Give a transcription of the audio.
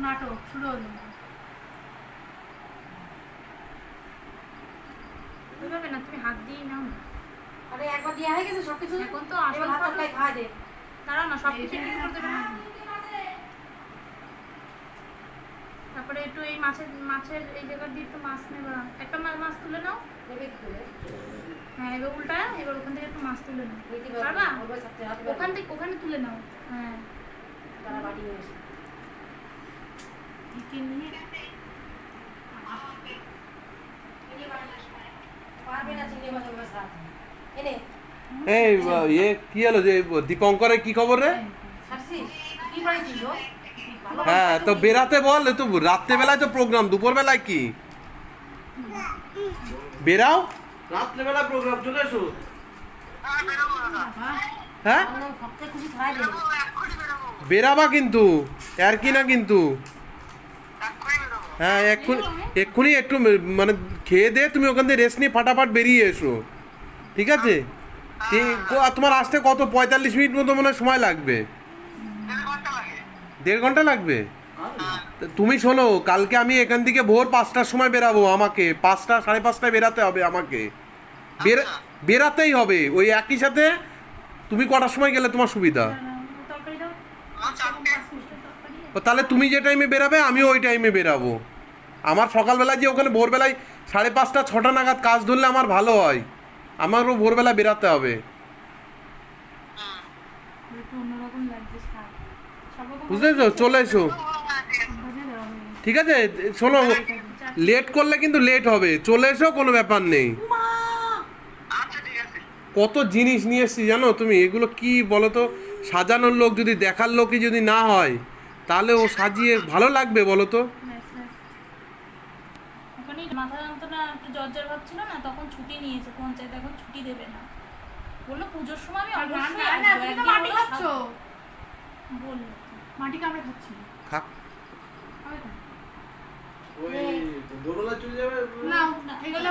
নাটক শুরু হলো ওইভাবে না, তুমি হাত দিয়ে নাও না। আরে একবার দেওয়া হয়ে গেছে সবকিছু, এখন তো এবার ভাত তরকারি খাওয়া দে। দাঁড়াও না, সব কিছু ঠিক করে দেবে না। তারপরে একটু এই মাছের এই জায়গা দিয়ে একটু মাছ নেবা, একটা মাছ তুলে নাও। নেবে কি করে? হ্যাঁ, এবার উল্টা, এবার ওখান থেকে একটু মাছ তুলে নাও। নিতে পারবা? ওর সাথে হাতে ওখানে তুলে নাও। হ্যাঁ, তারা বাটি নিয়ে এসে পারবে না চিংড়ি মাছ ওর সাথে এনে এই কি হলো যে দীপঙ্করের কি খবর রে? ছাড়ছিস কি করেছিস ও? হ্যাঁ, তো বেরাতে বল, তো রাত্রেবেলায় তো প্রোগ্রাম, দুপুর বেলায় কি বেরাও? রাত্রেবেলা প্রোগ্রাম, চলে এসো। হ্যাঁ, সবচেয়ে খুশি খাওয়াই দে। বেরাবা কিন্তু, আর কি না কিন্তু। হ্যাঁ, এক্ষুনি একটু মানে খেয়ে দে, তুমি ওখান থেকে রেস্ট নিয়ে ফাটাফাট বেরিয়ে এসো, ঠিক আছে? তোমার আসতে কত 45 মিনিট মতো মনে হয় সময় লাগবে। 1.5 ঘন্টা লাগবে? তুমি শোনো, কালকে আমি এখান থেকে ভোর 5টার সময় বেরাবো, আমাকে 5টা 5:30টায় বেরাতে হবে, আমাকে বেরাতেই হবে। ওই একই সাথে তুমি কটার সময় গেলে তোমার সুবিধা? তরকারি দাও। তাহলে তুমি যে টাইমে বেরাবে আমিও ওই টাইমে বেরাবো। আমার সকালবেলায় যে ওখানে ভোরবেলায় 5:30 6টা নাগাদ কাজ ধরলে আমার ভালো হয়, আমারও ভোরবেলা বেরাতে হবে, অন্যরকম লাগছে, বুঝলেছো? চলে এসো, ঠিক আছে? শোনো, লেট করলে কিন্তু লেট হবে, চলে এসো, কোনো ব্যাপার নেই। কত জিনিস নিয়ে এসছি জানো তুমি, এগুলো কি বলো তো? সাজানোর লোক যদি, দেখার লোকই যদি না হয়, তাহলে ও সাজিয়ে ভালো লাগবে বলো তো? ওখানে মাথা যন্ত্রণা, একটু জ্বর ভাবছিল না, তখন ছুটি নিয়েছে পঞ্চায়েত, এখন ছুটি দেবে না, বললো পুজোর সময় আমি অবশ্যই আসবো। তুমি তো মাটি খাচ্ছ, বললো মাটি কামড়ে খাচ্ছি থাক, খাবে তো? ওই দুপুরবেলা চলে যাবে না এগুলো